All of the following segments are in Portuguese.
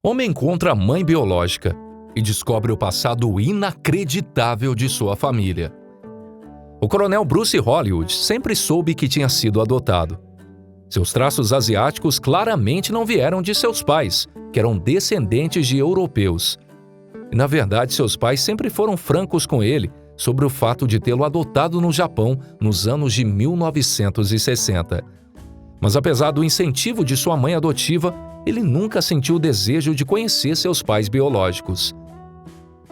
Homem encontra a mãe biológica e descobre o passado inacreditável de sua família. O coronel Bruce Hollywood sempre soube que tinha sido adotado. Seus traços asiáticos claramente não vieram de seus pais, que eram descendentes de europeus. E, na verdade, seus pais sempre foram francos com ele sobre o fato de tê-lo adotado no Japão nos anos de 1960. Mas apesar do incentivo de sua mãe adotiva, ele nunca sentiu o desejo de conhecer seus pais biológicos.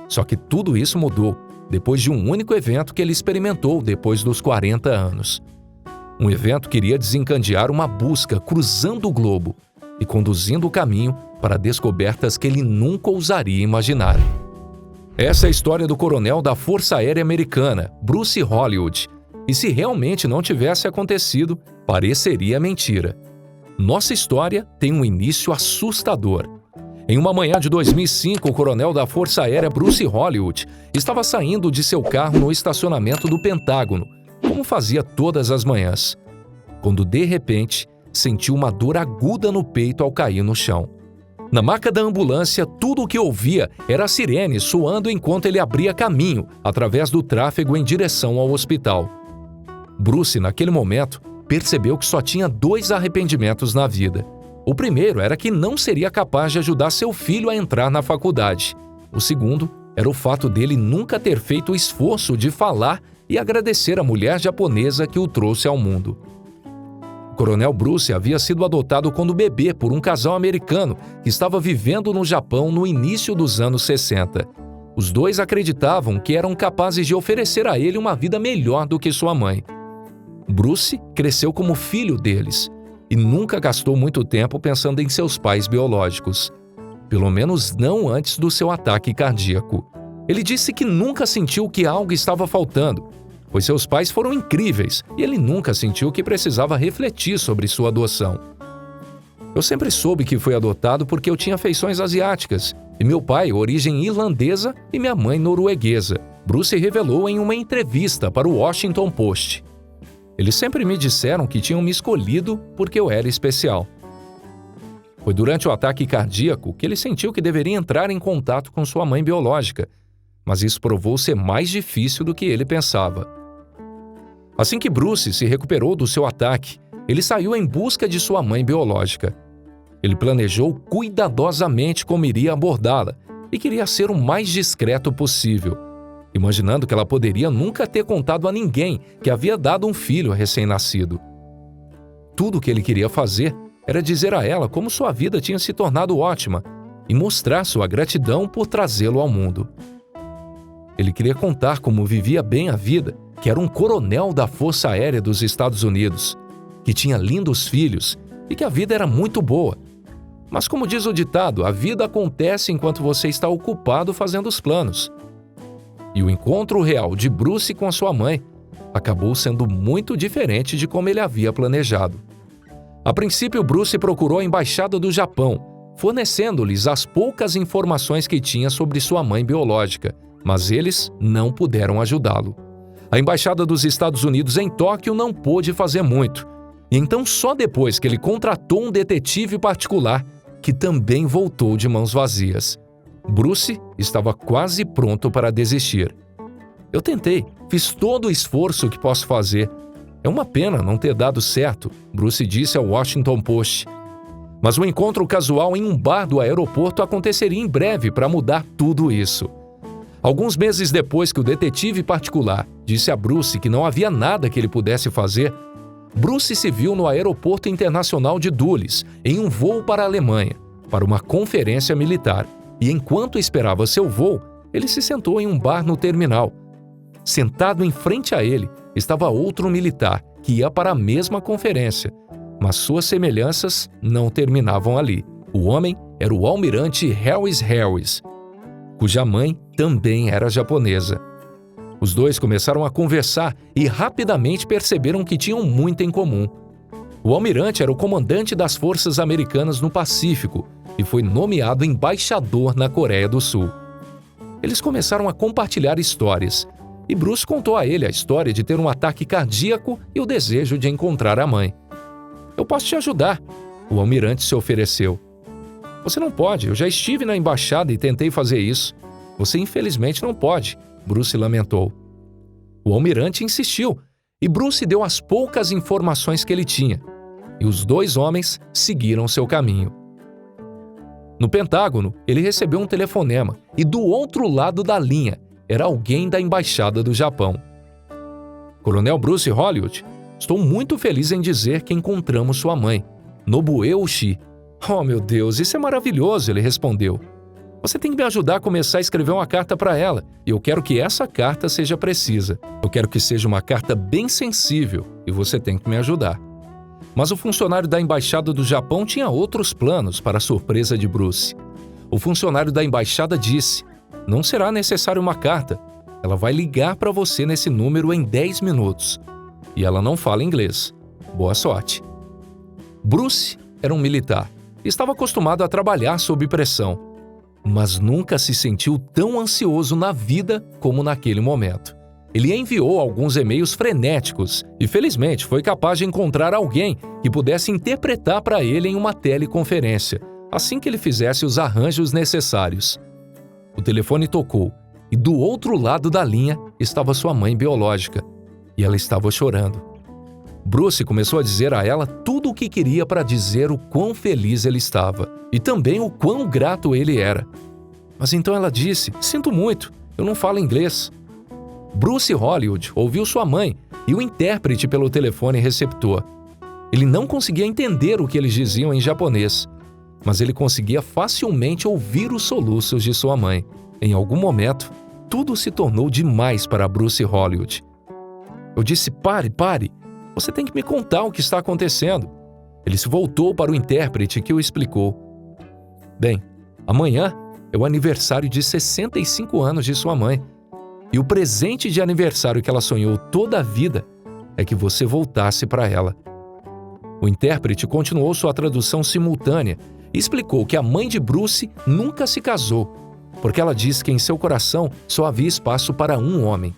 Só que tudo isso mudou depois de um único evento que ele experimentou depois dos 40 anos. Um evento que iria desencadear uma busca cruzando o globo e conduzindo o caminho para descobertas que ele nunca ousaria imaginar. Essa é a história do coronel da Força Aérea Americana, Bruce Hollywood, e se realmente não tivesse acontecido, pareceria mentira. Nossa história tem um início assustador. Em uma manhã de 2005, o coronel da Força Aérea Bruce Hollywood estava saindo de seu carro no estacionamento do Pentágono, como fazia todas as manhãs, quando de repente sentiu uma dor aguda no peito ao cair no chão. Na maca da ambulância, tudo o que ouvia era a sirene soando enquanto ele abria caminho através do tráfego em direção ao hospital. Bruce, naquele momento, percebeu que só tinha 2 arrependimentos na vida. O primeiro era que não seria capaz de ajudar seu filho a entrar na faculdade. O segundo era o fato dele nunca ter feito o esforço de falar e agradecer a mulher japonesa que o trouxe ao mundo. O coronel Bruce havia sido adotado quando bebê por um casal americano que estava vivendo no Japão no início dos anos 60. Os dois acreditavam que eram capazes de oferecer a ele uma vida melhor do que sua mãe. Bruce cresceu como filho deles e nunca gastou muito tempo pensando em seus pais biológicos. Pelo menos não antes do seu ataque cardíaco. Ele disse que nunca sentiu que algo estava faltando, pois seus pais foram incríveis e ele nunca sentiu que precisava refletir sobre sua adoção. Eu sempre soube que fui adotado porque eu tinha feições asiáticas, e meu pai, origem irlandesa, e minha mãe norueguesa, Bruce revelou em uma entrevista para o Washington Post. Eles sempre me disseram que tinham me escolhido porque eu era especial. Foi durante o ataque cardíaco que ele sentiu que deveria entrar em contato com sua mãe biológica, mas isso provou ser mais difícil do que ele pensava. Assim que Bruce se recuperou do seu ataque, ele saiu em busca de sua mãe biológica. Ele planejou cuidadosamente como iria abordá-la e queria ser o mais discreto possível, imaginando que ela poderia nunca ter contado a ninguém que havia dado um filho recém-nascido. Tudo o que ele queria fazer era dizer a ela como sua vida tinha se tornado ótima e mostrar sua gratidão por trazê-lo ao mundo. Ele queria contar como vivia bem a vida, que era um coronel da Força Aérea dos Estados Unidos, que tinha lindos filhos e que a vida era muito boa. Mas como diz o ditado, a vida acontece enquanto você está ocupado fazendo os planos. E o encontro real de Bruce com a sua mãe acabou sendo muito diferente de como ele havia planejado. A princípio, Bruce procurou a Embaixada do Japão, fornecendo-lhes as poucas informações que tinha sobre sua mãe biológica, mas eles não puderam ajudá-lo. A Embaixada dos Estados Unidos em Tóquio não pôde fazer muito, e então só depois que ele contratou um detetive particular, que também voltou de mãos vazias. Bruce estava quase pronto para desistir. Eu tentei, fiz todo o esforço que posso fazer. É uma pena não ter dado certo, Bruce disse ao Washington Post. Mas o encontro casual em um bar do aeroporto aconteceria em breve para mudar tudo isso. Alguns meses depois que o detetive particular disse a Bruce que não havia nada que ele pudesse fazer, Bruce se viu no Aeroporto Internacional de Dulles, em um voo para a Alemanha, para uma conferência militar. E enquanto esperava seu voo, ele se sentou em um bar no terminal. Sentado em frente a ele estava outro militar que ia para a mesma conferência, mas suas semelhanças não terminavam ali. O homem era o almirante Harris, cuja mãe também era japonesa. Os dois começaram a conversar e rapidamente perceberam que tinham muito em comum. O almirante era o comandante das forças americanas no Pacífico e foi nomeado embaixador na Coreia do Sul. Eles começaram a compartilhar histórias, e Bruce contou a ele a história de ter um ataque cardíaco e o desejo de encontrar a mãe. "Eu posso te ajudar", o almirante se ofereceu. Você não pode, eu já estive na embaixada e tentei fazer isso. Você infelizmente não pode, Bruce lamentou. O almirante insistiu, e Bruce deu as poucas informações que ele tinha, e os dois homens seguiram seu caminho. No Pentágono, ele recebeu um telefonema, e do outro lado da linha era alguém da embaixada do Japão. Coronel Bruce Hollywood, estou muito feliz em dizer que encontramos sua mãe, Nobue Oshii. Oh, meu Deus, isso é maravilhoso, ele respondeu. Você tem que me ajudar a começar a escrever uma carta para ela, e eu quero que essa carta seja precisa. Eu quero que seja uma carta bem sensível, e você tem que me ajudar. Mas o funcionário da embaixada do Japão tinha outros planos para a surpresa de Bruce. O funcionário da embaixada disse: não será necessário uma carta. Ela vai ligar para você nesse número em 10 minutos. E ela não fala inglês. Boa sorte. Bruce era um militar. Estava acostumado a trabalhar sob pressão. Mas nunca se sentiu tão ansioso na vida como naquele momento. Ele enviou alguns e-mails frenéticos e, felizmente, foi capaz de encontrar alguém que pudesse interpretar para ele em uma teleconferência, assim que ele fizesse os arranjos necessários. O telefone tocou e do outro lado da linha estava sua mãe biológica, e ela estava chorando. Bruce começou a dizer a ela tudo o que queria para dizer o quão feliz ele estava e também o quão grato ele era. Mas então ela disse: sinto muito, eu não falo inglês. Bruce Hollywood ouviu sua mãe e o intérprete pelo telefone receptor. Ele não conseguia entender o que eles diziam em japonês, mas ele conseguia facilmente ouvir os soluços de sua mãe. Em algum momento, tudo se tornou demais para Bruce Hollywood. Eu disse: pare. Você tem que me contar o que está acontecendo. Ele se voltou para o intérprete que o explicou. Bem, amanhã é o aniversário de 65 anos de sua mãe. E o presente de aniversário que ela sonhou toda a vida é que você voltasse para ela. O intérprete continuou sua tradução simultânea e explicou que a mãe de Bruce nunca se casou, porque ela disse que em seu coração só havia espaço para um homem,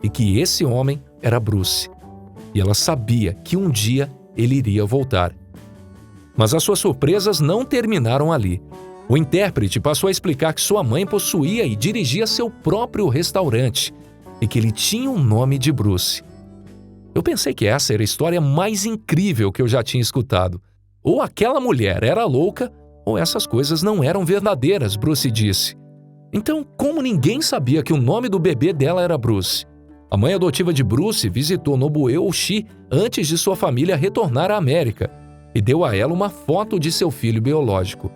e que esse homem era Bruce. E ela sabia que um dia ele iria voltar. Mas as suas surpresas não terminaram ali. O intérprete passou a explicar que sua mãe possuía e dirigia seu próprio restaurante e que ele tinha o nome de Bruce. Eu pensei que essa era a história mais incrível que eu já tinha escutado. Ou aquela mulher era louca, ou essas coisas não eram verdadeiras, Bruce disse. Então, como ninguém sabia que o nome do bebê dela era Bruce? A mãe adotiva de Bruce visitou Nobue Oshii antes de sua família retornar à América e deu a ela uma foto de seu filho biológico.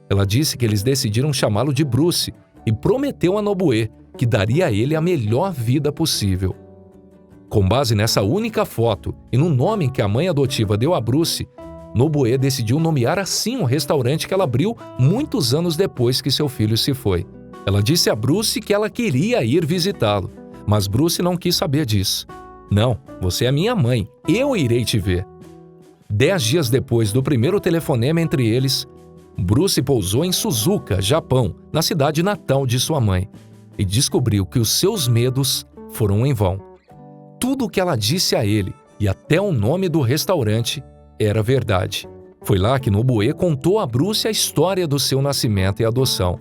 Ela disse que eles decidiram chamá-lo de Bruce e prometeu a Nobue que daria a ele a melhor vida possível. Com base nessa única foto e no nome que a mãe adotiva deu a Bruce, Nobue decidiu nomear assim um restaurante que ela abriu muitos anos depois que seu filho se foi. Ela disse a Bruce que ela queria ir visitá-lo, mas Bruce não quis saber disso. Não, você é minha mãe, eu irei te ver. 10 dias depois do primeiro telefonema entre eles, Bruce pousou em Suzuka, Japão, na cidade natal de sua mãe, e descobriu que os seus medos foram em vão. Tudo o que ela disse a ele, e até o nome do restaurante, era verdade. Foi lá que Nobue contou a Bruce a história do seu nascimento e adoção.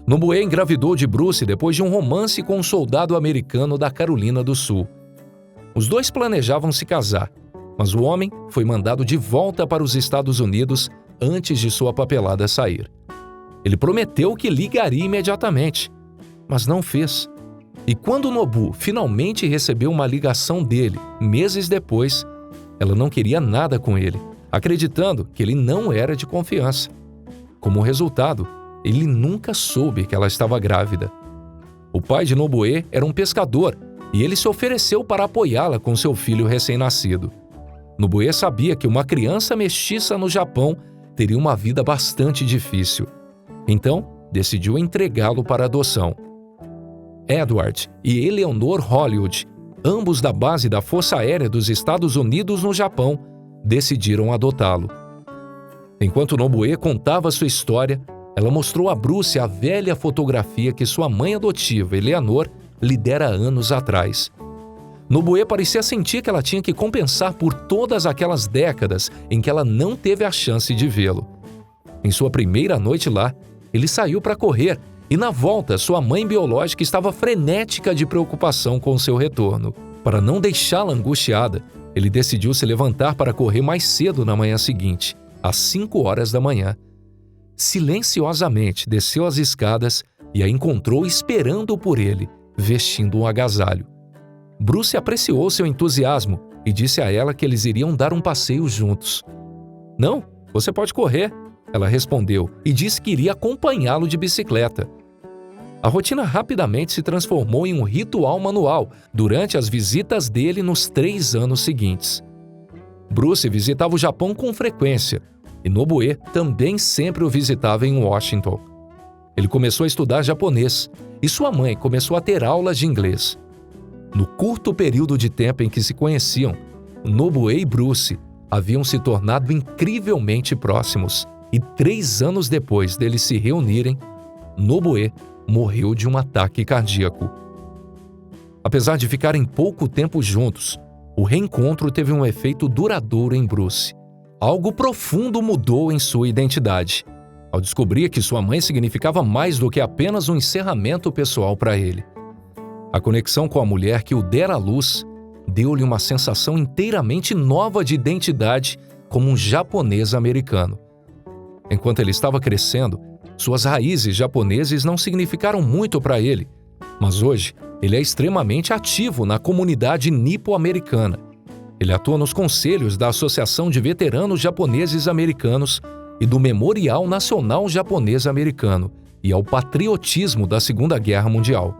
Nobue engravidou de Bruce depois de um romance com um soldado americano da Carolina do Sul. Os dois planejavam se casar, mas o homem foi mandado de volta para os Estados Unidos antes de sua papelada sair. Ele prometeu que ligaria imediatamente, mas não fez. E quando Nobu finalmente recebeu uma ligação dele, meses depois, ela não queria nada com ele, acreditando que ele não era de confiança. Como resultado, ele nunca soube que ela estava grávida. O pai de Nobue era um pescador e ele se ofereceu para apoiá-la com seu filho recém-nascido. Nobue sabia que uma criança mestiça no Japão teria uma vida bastante difícil. Então, decidiu entregá-lo para adoção. Edward e Eleanor Hollywood, ambos da base da Força Aérea dos Estados Unidos no Japão, decidiram adotá-lo. Enquanto Nobue contava sua história, ela mostrou a Bruce a velha fotografia que sua mãe adotiva, Eleanor, lhe dera anos atrás. Nobue parecia sentir que ela tinha que compensar por todas aquelas décadas em que ela não teve a chance de vê-lo. Em sua primeira noite lá, ele saiu para correr e na volta sua mãe biológica estava frenética de preocupação com seu retorno. Para não deixá-la angustiada, ele decidiu se levantar para correr mais cedo na manhã seguinte, às 5 horas da manhã. Silenciosamente desceu as escadas e a encontrou esperando por ele, vestindo um agasalho. Bruce apreciou seu entusiasmo e disse a ela que eles iriam dar um passeio juntos. "Não, você pode correr", ela respondeu e disse que iria acompanhá-lo de bicicleta. A rotina rapidamente se transformou em um ritual manual durante as visitas dele nos 3 anos seguintes. Bruce visitava o Japão com frequência e Nobuo também sempre o visitava em Washington. Ele começou a estudar japonês e sua mãe começou a ter aulas de inglês. No curto período de tempo em que se conheciam, Nobuo e Bruce haviam se tornado incrivelmente próximos e 3 anos depois deles se reunirem, Nobuo morreu de um ataque cardíaco. Apesar de ficarem pouco tempo juntos, o reencontro teve um efeito duradouro em Bruce. Algo profundo mudou em sua identidade, ao descobrir que sua mãe significava mais do que apenas um encerramento pessoal para ele. A conexão com a mulher que o dera à luz deu-lhe uma sensação inteiramente nova de identidade como um japonês americano. Enquanto ele estava crescendo, suas raízes japoneses não significaram muito para ele, mas hoje ele é extremamente ativo na comunidade nipo-americana. Ele atua nos conselhos da Associação de Veteranos Japoneses Americanos e do Memorial Nacional Japonês Americano e ao patriotismo da Segunda Guerra Mundial.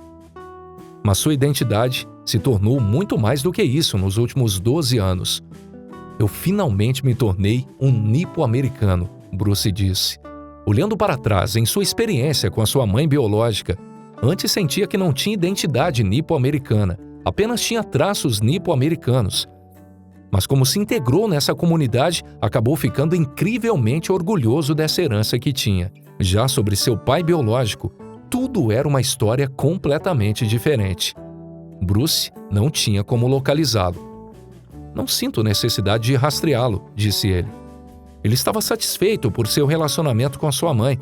Mas sua identidade se tornou muito mais do que isso nos últimos 12 anos. "Eu finalmente me tornei um nipo-americano", Bruce disse. Olhando para trás em sua experiência com a sua mãe biológica, antes sentia que não tinha identidade nipo-americana, apenas tinha traços nipo-americanos. Mas como se integrou nessa comunidade, acabou ficando incrivelmente orgulhoso dessa herança que tinha. Já sobre seu pai biológico, tudo era uma história completamente diferente. Bruce não tinha como localizá-lo. "Não sinto necessidade de rastreá-lo", disse ele. Ele estava satisfeito por seu relacionamento com a sua mãe,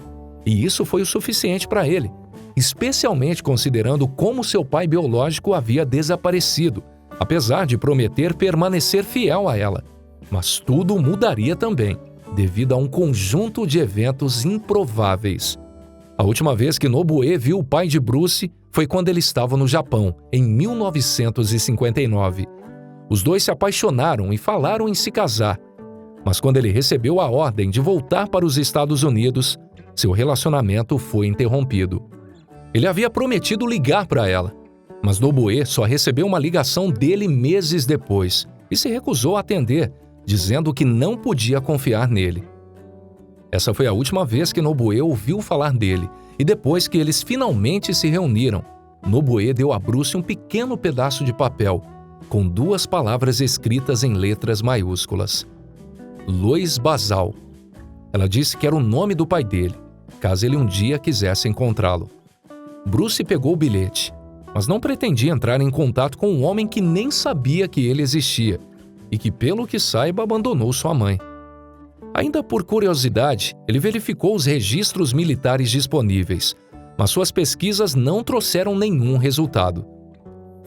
e isso foi o suficiente para ele, especialmente considerando como seu pai biológico havia desaparecido, apesar de prometer permanecer fiel a ela. Mas tudo mudaria também, devido a um conjunto de eventos improváveis. A última vez que Nobuo viu o pai de Bruce foi quando ele estava no Japão, em 1959. Os dois se apaixonaram e falaram em se casar. Mas quando ele recebeu a ordem de voltar para os Estados Unidos, seu relacionamento foi interrompido. Ele havia prometido ligar para ela, mas Nobuo só recebeu uma ligação dele meses depois e se recusou a atender, dizendo que não podia confiar nele. Essa foi a última vez que Nobuo ouviu falar dele, e depois que eles finalmente se reuniram, Nobuo deu a Bruce um pequeno pedaço de papel, com 2 palavras escritas em letras maiúsculas. Lois Basal. Ela disse que era o nome do pai dele, caso ele um dia quisesse encontrá-lo. Bruce pegou o bilhete, mas não pretendia entrar em contato com um homem que nem sabia que ele existia e que, pelo que saiba, abandonou sua mãe. Ainda por curiosidade, ele verificou os registros militares disponíveis, mas suas pesquisas não trouxeram nenhum resultado.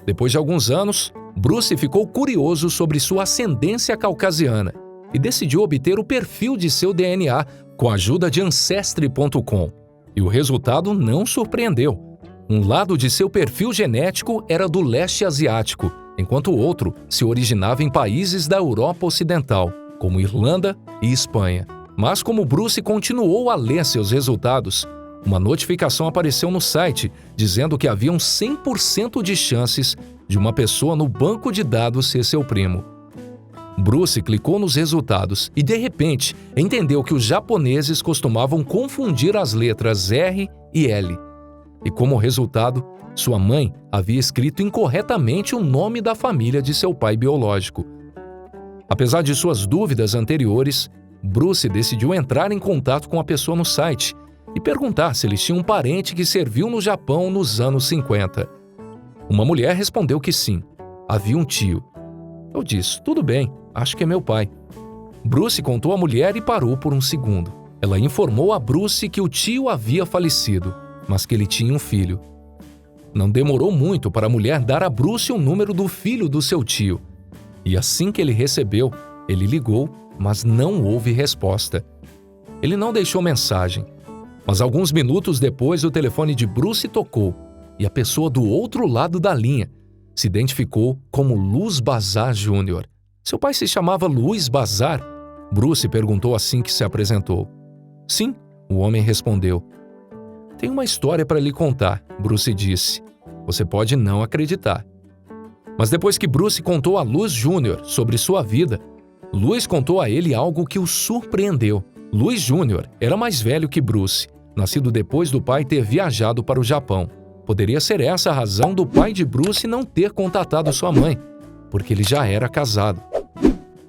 Depois de alguns anos, Bruce ficou curioso sobre sua ascendência caucasiana e decidiu obter o perfil de seu DNA com a ajuda de Ancestry.com. E o resultado não surpreendeu. Um lado de seu perfil genético era do leste asiático, enquanto o outro se originava em países da Europa Ocidental, como Irlanda e Espanha. Mas como Bruce continuou a ler seus resultados, uma notificação apareceu no site dizendo que haviam 100% de chances de uma pessoa no banco de dados ser seu primo. Bruce clicou nos resultados e, de repente, entendeu que os japoneses costumavam confundir as letras R e L. E, como resultado, sua mãe havia escrito incorretamente o nome da família de seu pai biológico. Apesar de suas dúvidas anteriores, Bruce decidiu entrar em contato com a pessoa no site e perguntar se eles tinham um parente que serviu no Japão nos anos 50. Uma mulher respondeu que sim, havia um tio. Eu disse, tudo bem, acho que é meu pai. Bruce contou à mulher e parou por um segundo. ela informou a Bruce que o tio havia falecido, mas que ele tinha um filho. Não demorou muito para a mulher dar a Bruce o número do filho do seu tio. E assim que ele recebeu, ele ligou, mas não houve resposta. Ele não deixou mensagem. Mas alguns minutos depois, o telefone de Bruce tocou e a pessoa do outro lado da linha se identificou como Luz Bazar Jr. Seu pai se chamava Luiz Bazar? Bruce perguntou assim que se apresentou. Sim, o homem respondeu. Tenho uma história para lhe contar, Bruce disse. Você pode não acreditar. Mas depois que Bruce contou a Luz Jr. sobre sua vida, Luz contou a ele algo que o surpreendeu. Luz Jr. era mais velho que Bruce, nascido depois do pai ter viajado para o Japão. Poderia ser essa a razão do pai de Bruce não ter contatado sua mãe, porque ele já era casado.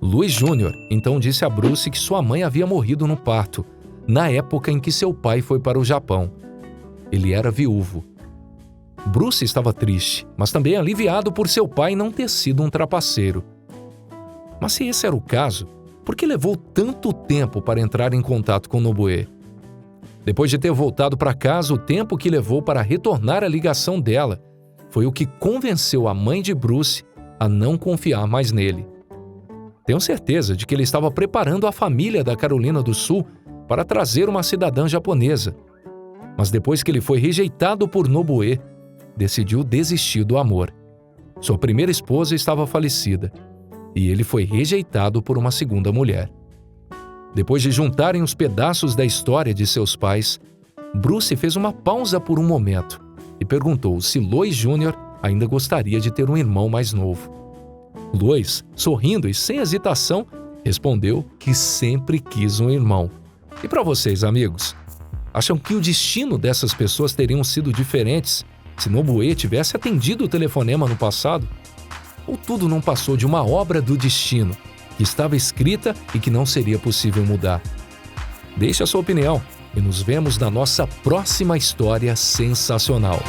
Luz Jr. então disse a Bruce que sua mãe havia morrido no parto, na época em que seu pai foi para o Japão. Ele era viúvo. Bruce estava triste, mas também aliviado por seu pai não ter sido um trapaceiro. Mas se esse era o caso, por que levou tanto tempo para entrar em contato com Nobue? Depois de ter voltado para casa, o tempo que levou para retornar a ligação dela foi o que convenceu a mãe de Bruce a não confiar mais nele. Tenho certeza de que ele estava preparando a família da Carolina do Sul para trazer uma cidadã japonesa. Mas depois que ele foi rejeitado por Nobue, decidiu desistir do amor. Sua primeira esposa estava falecida e ele foi rejeitado por uma segunda mulher. Depois de juntarem os pedaços da história de seus pais, Bruce fez uma pausa por um momento e perguntou se Lois Jr. ainda gostaria de ter um irmão mais novo. Lois, sorrindo e sem hesitação, respondeu que sempre quis um irmão. E para vocês, amigos? Acham que o destino dessas pessoas teriam sido diferentes se Nobue tivesse atendido o telefonema no passado? Ou tudo não passou de uma obra do destino, que estava escrita e que não seria possível mudar? Deixe a sua opinião e nos vemos na nossa próxima história sensacional.